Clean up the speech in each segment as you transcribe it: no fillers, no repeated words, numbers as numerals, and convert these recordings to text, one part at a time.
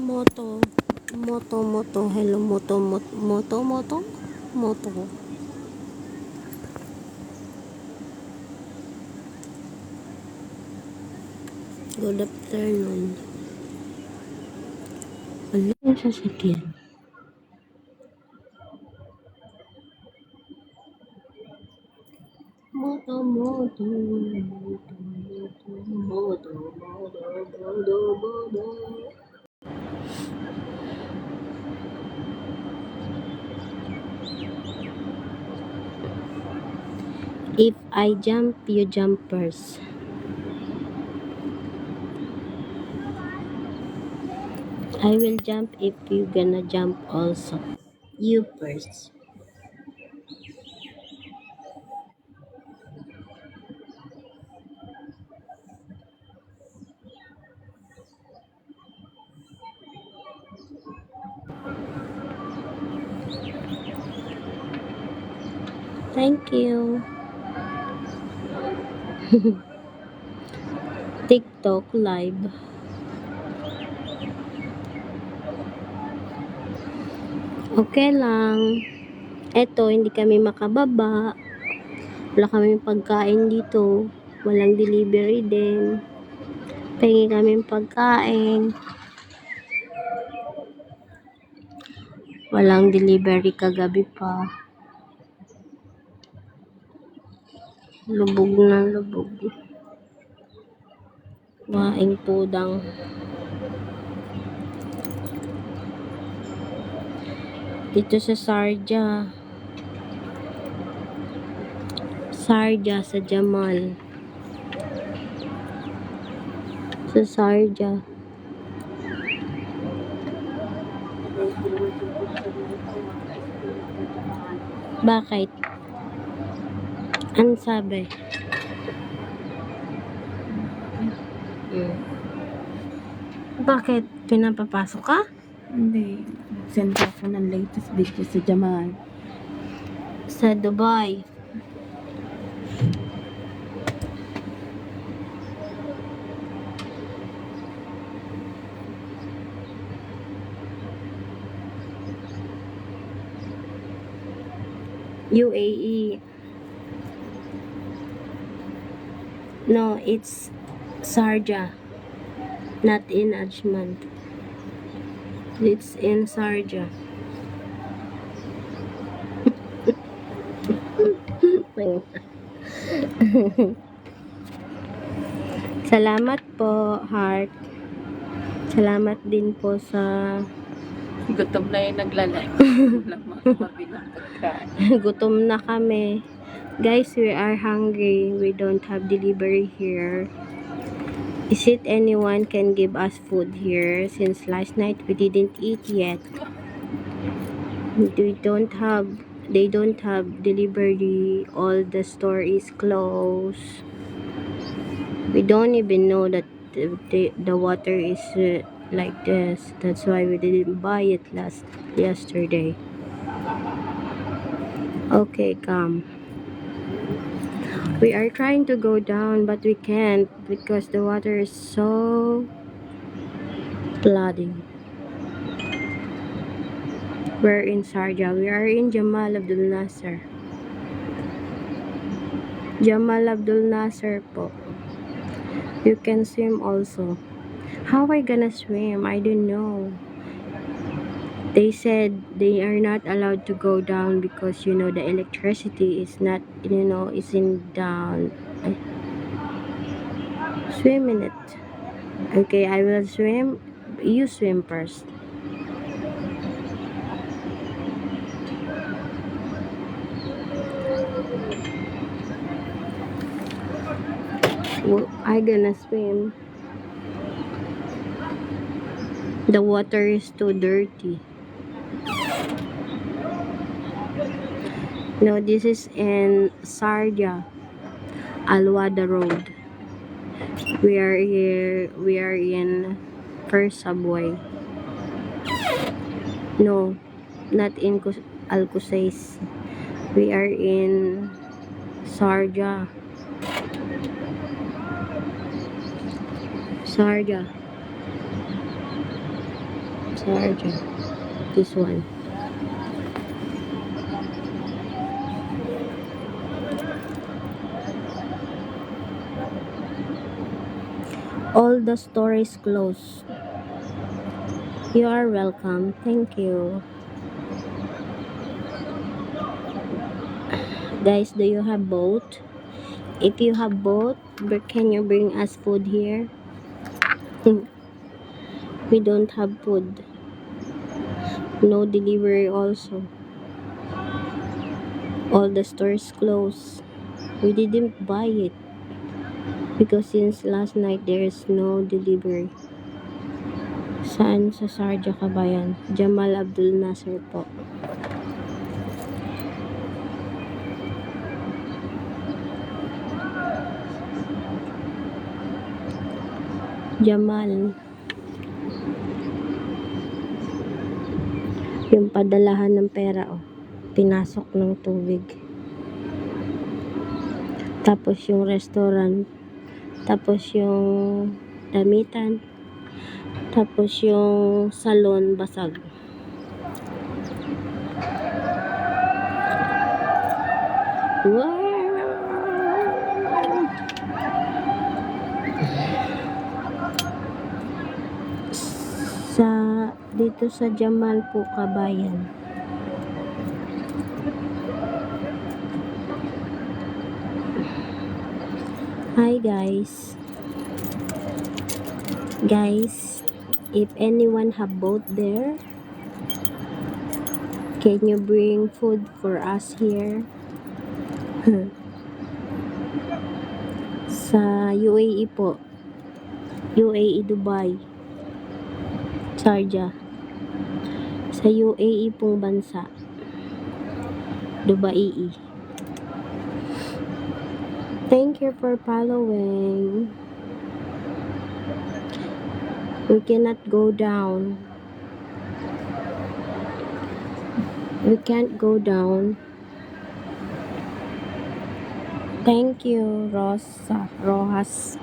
Moto, moto, hello, moto. Good afternoon. Ano yung sasakyan? Moto. If I jump, you jump first. I will jump if you gonna jump also. You first. Thank you. TikTok live. Okay lang. Eto, hindi kami makababa. Wala kami pagkain dito. Walang delivery din. Pahingi kami pagkain. Walang delivery kagabi pa. Lubog na lubog. Waing tudang. Dito sa Sarja. Sa Jamal. Sa Sarja. Bakit? Ano sabi? Bakit? Pinapapasok ka? Hindi. Send ako ng latest video sa Jamal. Sa Dubai. UAE. No, it's Sharjah. Not in Ajman. It's in Sharjah. Salamat po, Heart. Salamat din po sa Gutom na yung naglalay. Mabilang pagkain. gutom na kami. Guys, we are hungry. We don't have delivery here. Is it anyone can give us food here? Since last night we didn't eat yet. They don't have delivery. All the store is closed. We don't even know that the water is like this. That's why we didn't buy it yesterday. Okay, come. We are trying to go down, but we can't because the water is so flooding. We're in Sharjah. We are in Jamal Abdul Nasser. Jamal Abdul Nasser po. You can swim also. How I gonna swim? I don't know. They said they are not allowed to go down because the electricity is not isn't down. Swim in it. Okay, I will swim. You swim first. I gonna swim. The water is too dirty. No, this is in Sharjah, Al Wada Road. We are here. We are in First Subway. No, not in Al Qusais. We are in Sharjah. Sharjah. Sarja. This one. All the stores closed. You are welcome. Thank you. Guys, do you have boat? If you have boat, can you bring us food here? We don't have food. No delivery also. All the stores closed. We didn't buy it because since last night there is no delivery. Saan sa Sarja Kabayan? Jamal Abdul Nasser po. Jamal. Yung padalahan ng pera, oh. Pinasok ng tubig. Tapos yung restaurant. Tapos yung damitan. Tapos yung salon basag. Wow! Dito sa Jamal po Kabayan. Hi guys. Guys, if anyone have boat there, can you bring food for us here? Sa UAE po. UAE Dubai. Sharjah. Sa UAE pong bansa. Dubai. Thank you for following. We cannot go down. We can't go down. Thank you, Rojas.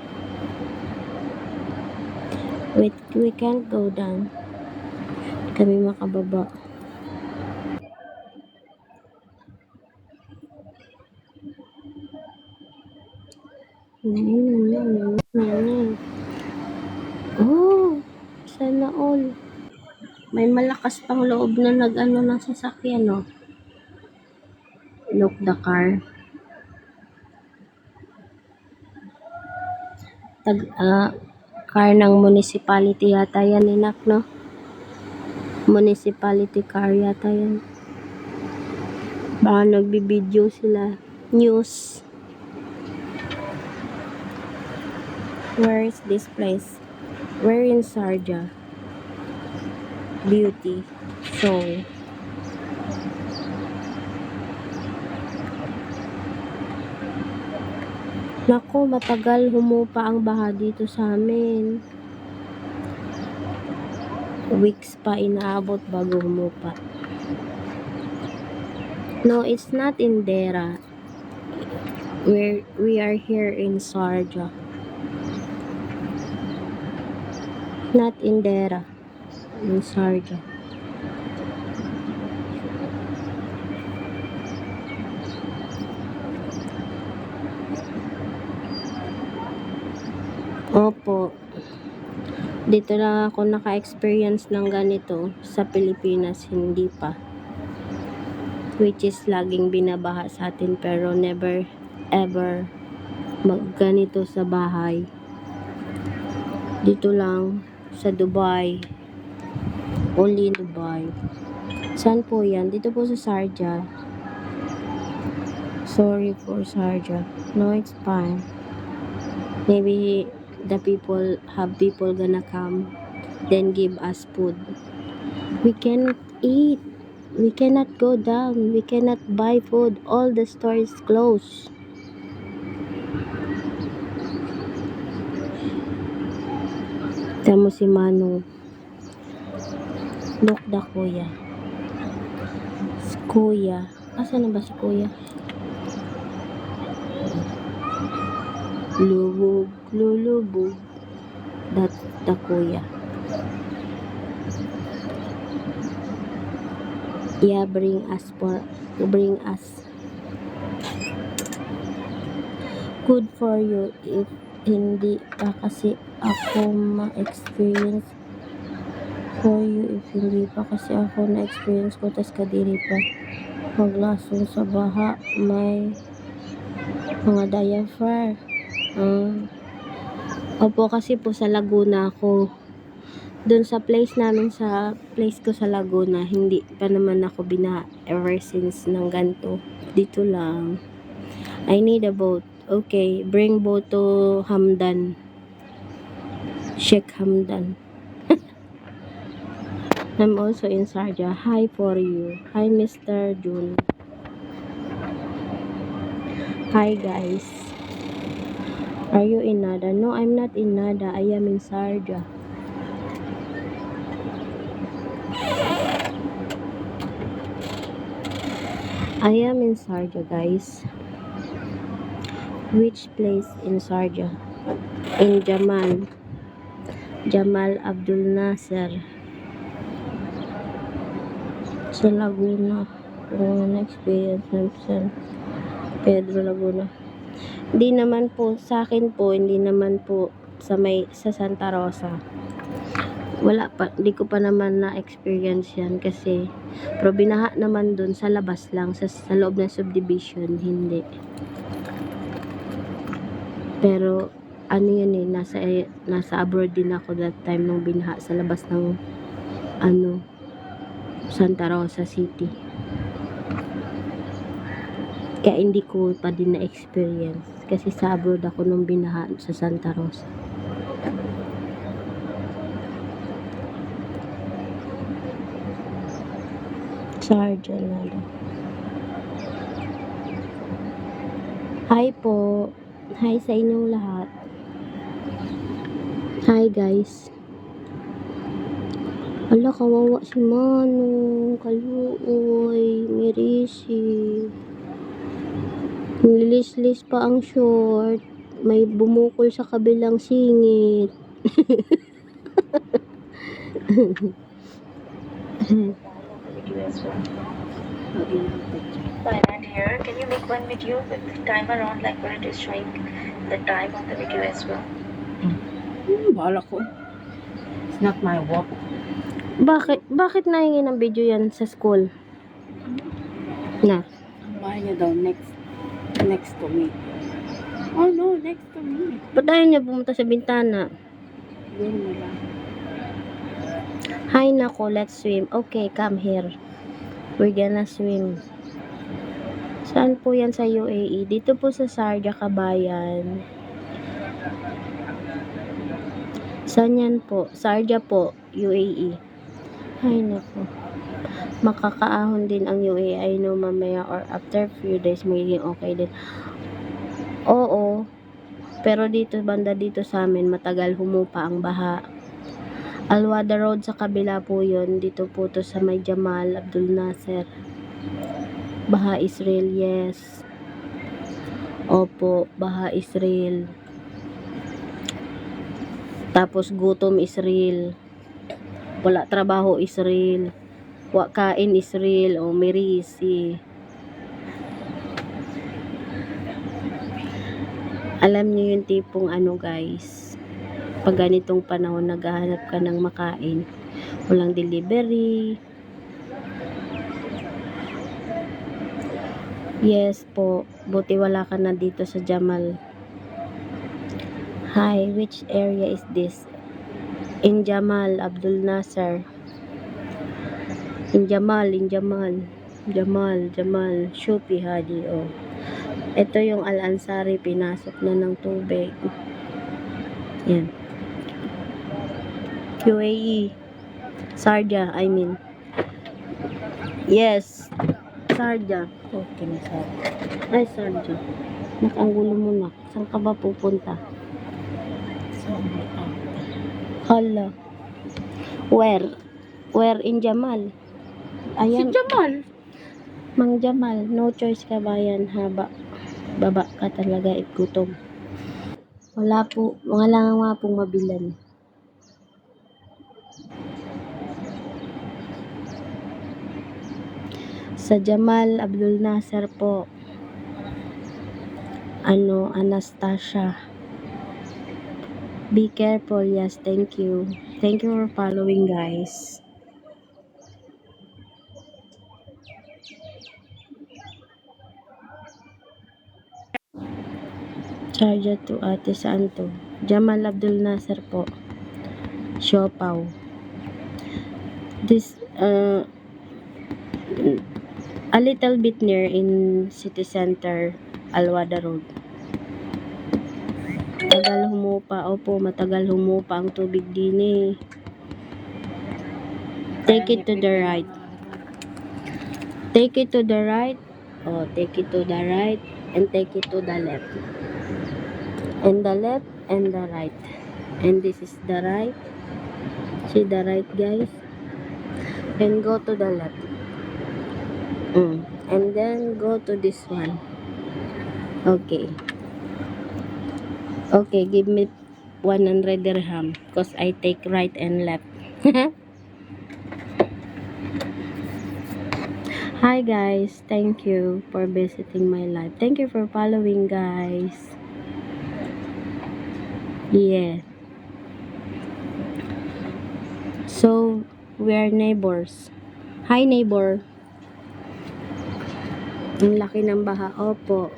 We can't go down. Kami makababa. Oh, sana all. May malakas pang loob na nag-ano ng sasakyan, no? Look the car. Car ng municipality yata yan, inak, no? Municipality car yata yan. Baka nagbibideo sila. News. Where is this place? We're in Sharjah. Beauty. So, naku, matagal humupa ang baha dito sa amin. Weeks pa inaabot bago humupa. No, it's not in Dera. We are here in Sharjah. Not in Dera. In Sharjah. Opo. Dito lang ako naka-experience ng ganito sa Pilipinas, hindi pa. Which is laging binabaha sa atin pero never ever magganito sa bahay. Dito lang sa Dubai. Only in Dubai. Saan po yan? Dito po sa Sharjah. Sorry for Sharjah. No, it's fine. Maybe the people gonna come then give us food. We can't eat. We cannot go down. We cannot buy food. All the stores closed. Tamo si Manong. Look the kuya. Si kuya. Asan na ba si kuya? Lulubog. That's the kuya. Yeah, bring us. Good for you if hindi pa kasi ako ma-experience for you if hindi pa kasi ako na-experience ko tas kadiri pa maglasong sa baha may mga diaphragm. Opo, kasi po sa Laguna ako. Doon sa place ko sa Laguna, hindi pa naman ako bina ever since ng ganto. Dito lang. I need a boat. Okay, bring boat to Hamdan. Sheikh Hamdan. I'm also in Sharjah. Hi for you. Hi Mr. June. Hi guys. Are you in Nada? No, I'm not in Nada. I am in Sharjah. I am in Sharjah, guys. Which place in Sharjah? In Jamal Abdul Nasser. Sa Laguna. Experience ng San Pedro, Laguna. Hindi naman po, sa akin po, hindi naman po sa Santa Rosa. Wala pa, hindi ko pa naman na-experience yan kasi pero binaha naman dun sa labas lang, sa loob ng subdivision, hindi. Pero ano yun eh, nasa abroad din ako that time nung binaha sa labas ng Santa Rosa City. Kaya hindi ko pa din na-experience kasi sa abroad ako nung binaha sa Santa Rosa. Sharjah na daw. Hi po. Hi sa inyong lahat. Hi guys. Ala, kawawa si Manong. Kaluoy. Mirisi. Nilis-lis pa ang short. May bumukol sa kabilang singit. And here, can you make one video with the timer on, like where it is showing the time on the video as well? Bahala ko. It's not my work. Bakit nahingi ng video yan sa school? Na? Bahay niya daw next to me. Oh no, next to me. Ba't ayaw niya pumunta sa bintana? Yun na lang. Hi nako, let's swim. Okay, come here. We're gonna swim. Saan po yan sa UAE? Dito po sa Sharjah, Kabayan. Saan yan po? Sharjah po, UAE. Ay nako. Makakaahon din ang UAE. I know mamaya or after few days magiging okay din. Oo. Pero dito, banda dito sa amin, matagal humupa ang baha. Al-Wada Road sa kabila po yun. Dito po to sa may Jamal Abdul Nasser. Baha Israel, yes. Opo, Baha Israel. Tapos gutom Israel. Wala trabaho Israel. Wakain Israel o Mirisi. Alam niyo yung tipong guys. Pag ganitong panahon naghahanap ka ng makain. Walang delivery. Yes po. Buti wala ka na dito sa Jamal. Hi, which area is this? In Jamal Abdul Nasser. In Jamal. Shupi Hadi, oh. Ito yung Al-Ansari, pinasok na ng tubig. Yan. UAE. Sharjah, I mean. Yes. Sharjah. Okay na sa. Ay, Sharjah. Nakanggulo mo na. Saan ka ba pupunta? Hala. Where? Where in Jamal? Ayan. Si Jamal. Mang Jamal, no choice ka bayan, haba. Baba ka talaga, igutom. Wala lang nga pong mabilan. Sa Jamal Abdul Nasser po. Anastasia. Be careful. Yes, thank you. Thank you for following, guys. Charge to Ate Santo. Jamal Abdul Nasser po. Siopaw. This, a little bit near in City Center, Alwada Road. Tagal humupa. Opo, matagal humupa ang tubig din eh. Take it to the right. Take it to the right. Oh, take it to the right. And take it to the left. And the left and the right. And this is the right. See the right, guys? And go to the left. And then go to this one. Okay. Okay, give me 100 dirham. Because I take right and left. Hi guys, thank you for visiting my live. Thank you for following, guys. Yeah. So, we are neighbors. Hi neighbor. Ang laki ng baha. Opo.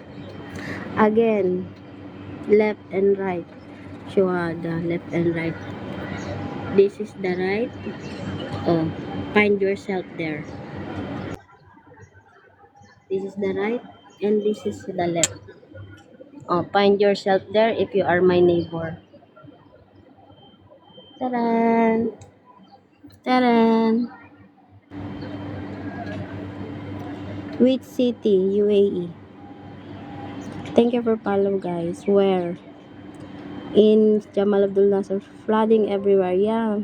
Again, left and right. Shuhada, left and right. This is the right. Oh, find yourself there. This is the right and this is the left. Oh, find yourself there if you are my neighbor. Taran! Taran! Which city? UAE. Thank you for follow, guys. Where? In Jamal Abdul Nasser. Flooding everywhere. Yeah.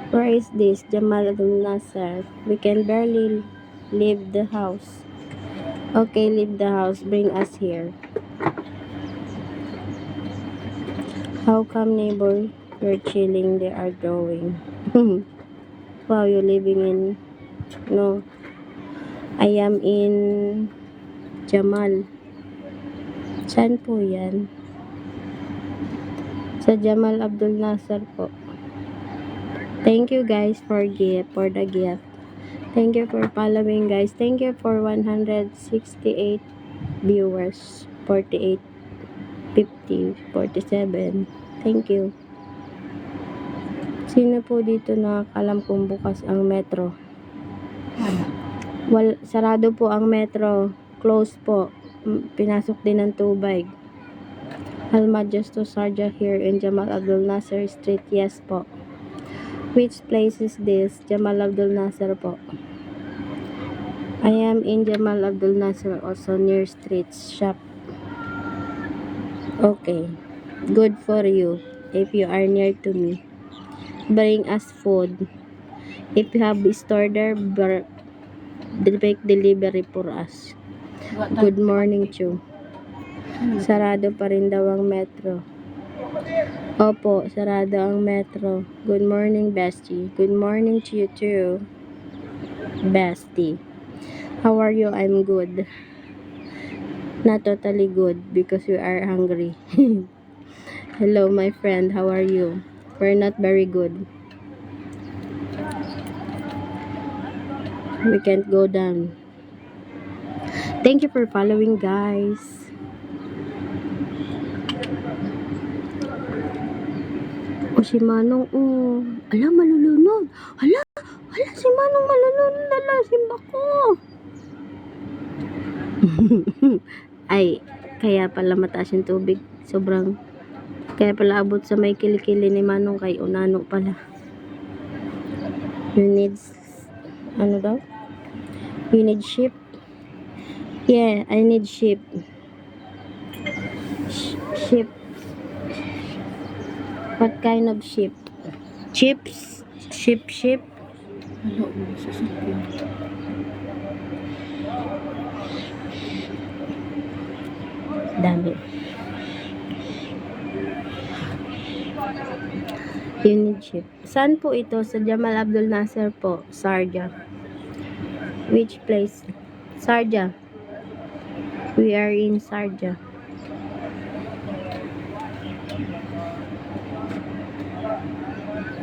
Where is this? Jamal Abdul Nasser. We can barely leave the house. Okay, leave the house. Bring us here. How come neighbor? You're chilling. They are growing. Wow, you're living in... No. I am in Jamal. Saan po yan? Sa Jamal Abdul Nasser po. Thank you guys for the gift. Thank you for following, guys. Thank you for 168 viewers. 48, 50, 47. Thank you. Sino po dito nakakalam kung bukas ang metro? Sarado po ang metro. Close po. Pinasok din ng tubig. Almadjas to Sharjah here in Jamal Abdul Nasser Street. Yes po. Which place is this? Jamal Abdul Nasser po. I am in Jamal Abdul Nasser, also near street shop. Okay. Good for you. If you are near to me. Bring us food. If you have a store there, make delivery for us. Good morning, Chu. Sarado pa rin daw ang metro. Opo, sarado ang metro. Good morning, bestie. Good morning to you too, bestie. How are you? I'm good. Not totally good because we are hungry. Hello, my friend. How are you? We're not very good. We can't go down. Thank you for following, guys. O si Manong, ala, malulunod. Hala, si Manong malulunod. Ala, simba ko. Ay, kaya pala mataas yung tubig. Kaya pala abot sa may kilikili ni Manong kay Unano pala. You need, ano daw? You need sheep? Yeah, I need sheep. Sheep. What kind of sheep? Chips? Sheep? Hello, sasakyan. Dami. You need sheep. Saan po ito? Sa Jamal Abdul Nasser po, Sharjah. Which place? Sharjah. We are in Sharjah.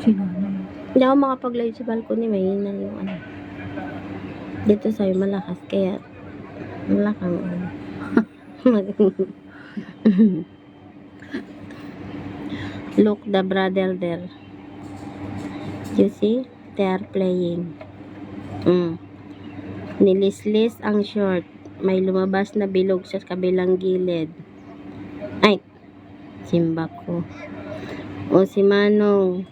Sino na yun? Hindi ako makapag-live sa balcony. May hina yung ano. Dito sa'yo malakas. Kaya malakang ano. Look the brother there. You see? They are playing. Nilislis ang short. May lumabas na bilog sa kabilang gilid. Ay! Simba ko. O si Manong.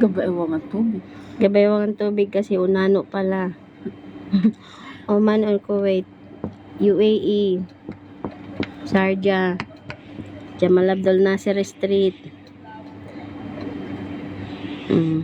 Gabaewang ang tubig. Gabaywang ang tubig kasi unano pala. Oman or Kuwait. UAE. Sharjah. Jamal Abdul Nasser Street. Mm.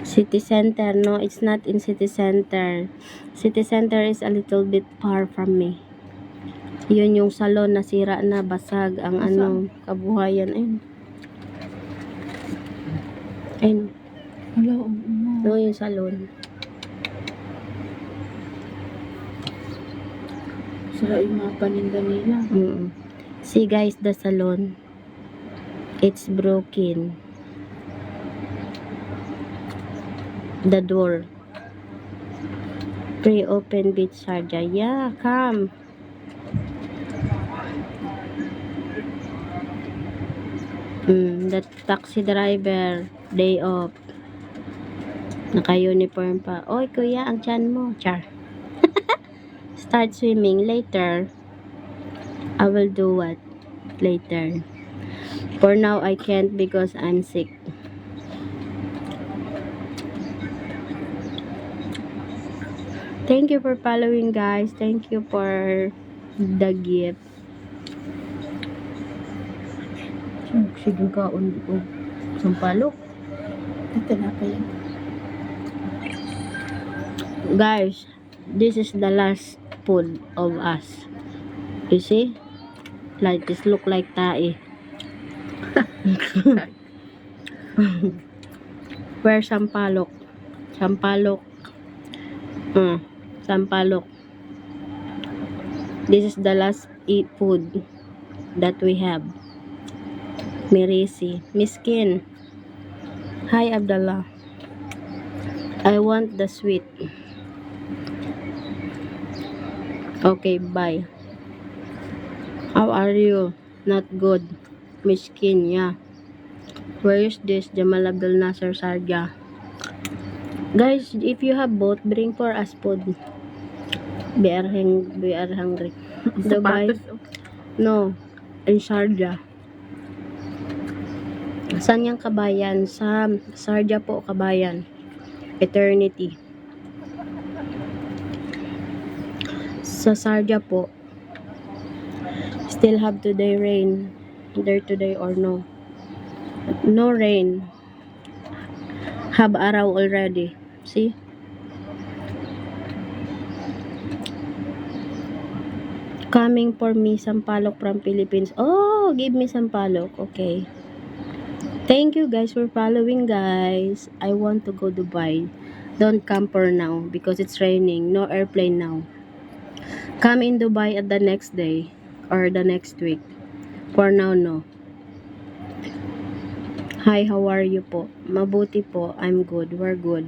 City Center. No, it's not in City Center. City Center is a little bit far from me. Yun yung salon, nasira na, basag ang Saan? ano, kabuhayan. Ayun. Ayun. Wala, oo na. No, yung salon. Sira yung mga paninda nila. See guys, the salon. It's broken. The door. Pre-open beach Sharjah. Yeah, come. The taxi driver. Day off. Naka-uniform pa. Oy, kuya, ang tiyan mo. Char. Start swimming later. I will do what? Later. For now, I can't because I'm sick. Thank you for following, guys. Thank you for the gift. Sige ka, sampalok. Ito na pa yan. Guys, this is the last food of us. You see? Like this look like tae. Where sampalok? Sampalok. Sampalok. This is the last food that we have. Mirisi. Miskin. Hi, Abdullah. I want the sweet. Okay, bye. How are you? Not good. Miskin, yeah. Where is this? Jamal Abdul Nasser Sharjah. Guys, if you have both, bring for us food. We are hungry. Dubai? Sapatos. No. In Sharjah. Saan yung kabayan? Sa Sharjah po, kabayan. Eternity. Sa Sharjah po. Still have today rain. There today or no? No rain. Have araw already. See? Coming for me, Sampalok from Philippines. Oh, give me Sampalok. Okay. Thank you guys for following, guys. I want to go Dubai. Don't come for now because it's raining. No airplane now. Come in Dubai at the next day or the next week. For now, no. Hi, how are you po? Mabuti po. I'm good. We're good.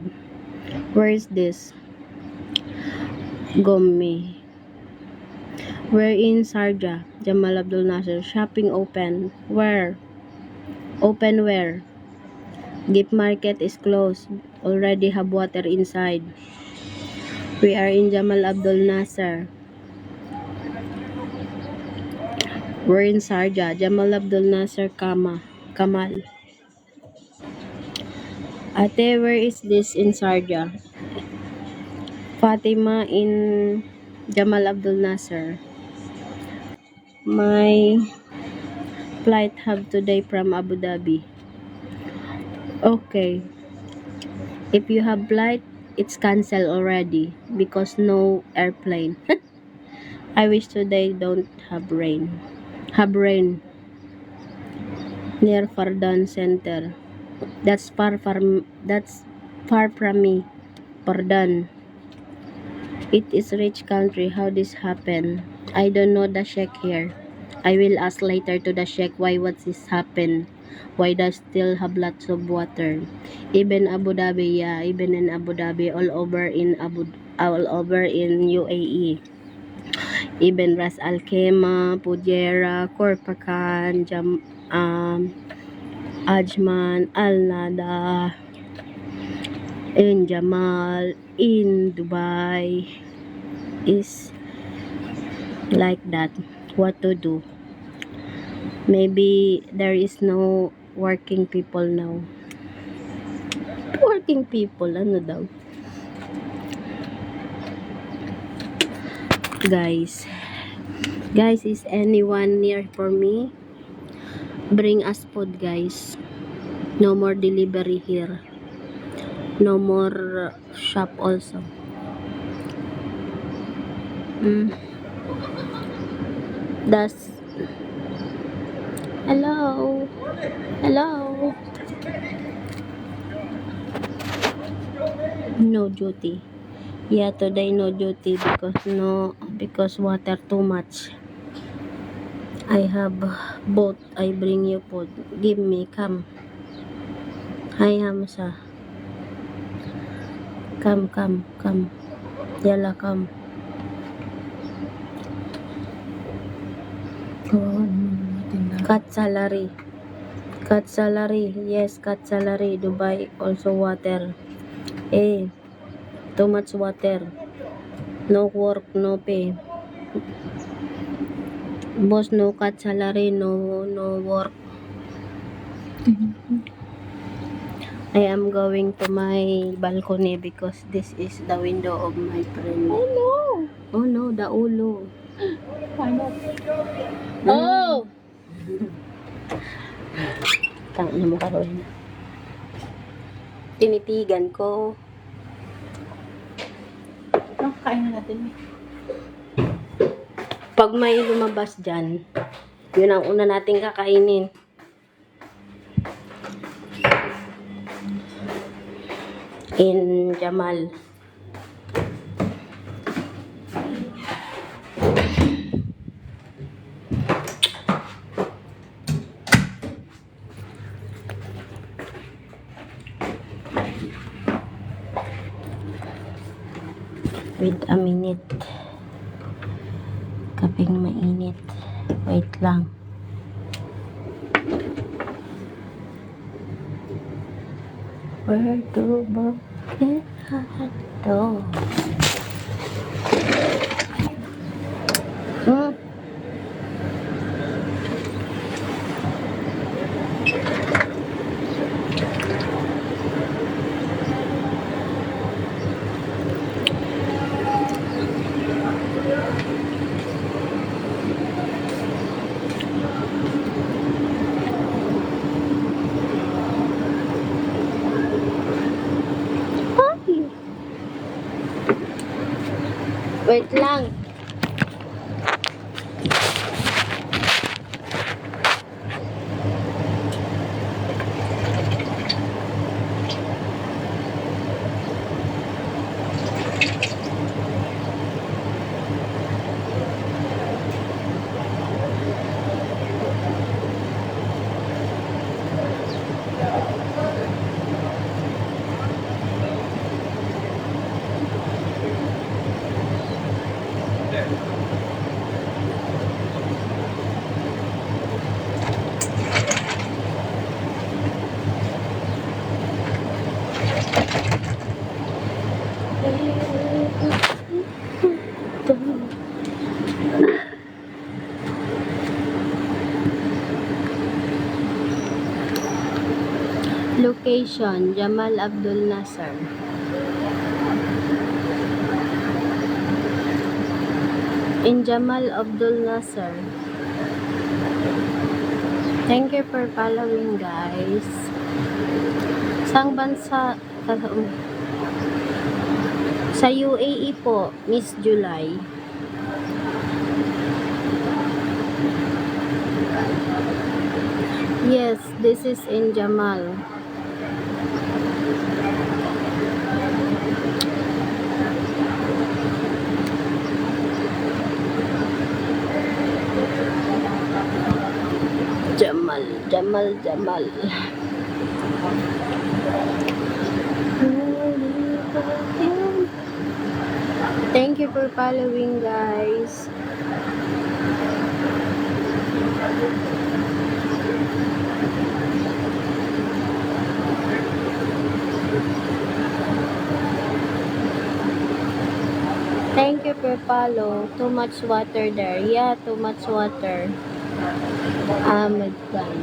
Where is this? Gommi. We're in Sharjah. Jamal Abdul Nasser. Shopping open. Where? Open where? Gift market is closed. Already have water inside. We are in Jamal Abdul Nasser. We're in Sharjah. Jamal Abdul Nasser Kamal. Ate, where is this in Sharjah? Fatima in Jamal Abdul Nasser. My flight have today from Abu Dhabi. Okay. If you have flight, it's canceled already because no airplane. I wish today don't have rain. Have rain near Fardan Center. That's far from me. Fardan. It is rich country. How this happen? I don't know the sheikh here. I will ask later to the sheikh why what this happen. Why does still have lots of water? Even Abu Dhabi, yeah, even in Abu Dhabi, all over in UAE. Even Ras Al Khaimah, Fujairah, Korpakan, Ajman, Al Nada, in Jamal, in Dubai is like that. What to do? Maybe there is no working people now. Working people, ano daw? Guys, is anyone near for me? Bring us food, guys. No more delivery here. No more shop also. That's hello. Hello. No duty. Yeah, today no duty because water too much. I have boat. I bring you food. Give me, come. Hi Hamza. Come. Yalla, come. Cut salary. Yes, cut salary. Dubai also water. Too much water. No work, no pay. Boss, no cut salary, no work. I am going to my balcony because this is the window of my friend. Oh no, the ulo. Why not? Oh! Tang na mo karoon. Tinitigan ko. Kain na natin. Pag may lumabas dyan, yun ang una nating kakainin. In Jamal. Wait a minute. Kaping mainit. Wait lang. Where to get to? Wait lang. Location, Jamal Abdul Nasser. In Jamal Abdul Nasser. Thank you for following, guys. Sang bansa? Sa UAE po, Miss July. Yes, this is in Jamal. Jamal, Jamal, Jamal. Thank you for following, guys. Thank you for follow. Too much water there. Yeah, too much water. Ahmed Khan.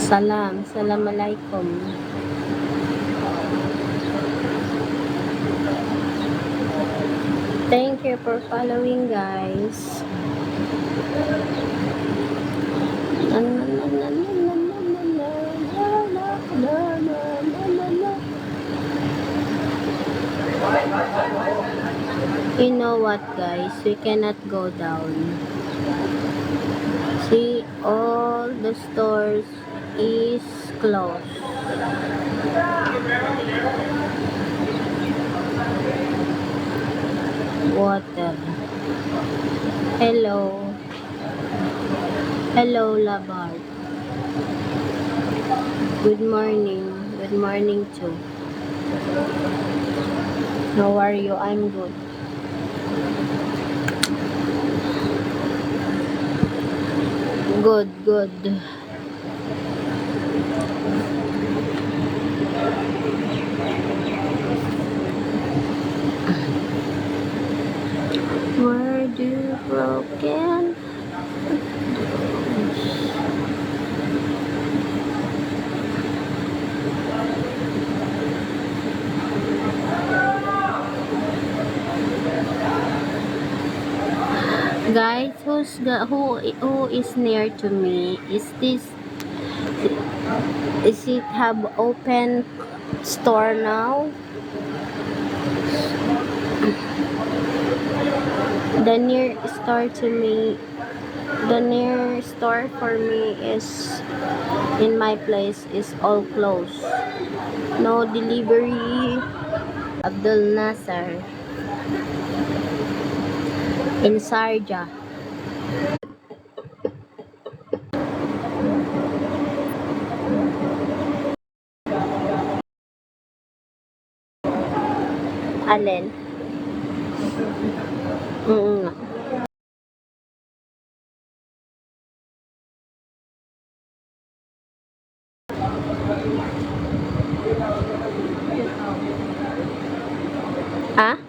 Salam. Salam alaikum. Thank you for following, guys. You know what, guys? We cannot go down. See, all the stores is closed. Water. Hello. Hello, Labard. Good morning. Good morning, too. How are you? I'm good. Good, good. Were you broken? Guys, who is near to me? Is it have open store now? The near store to me, the near store for me is in my place is all closed. No delivery. Abdul Nasser in Sarja. Alin? Mm. Ha?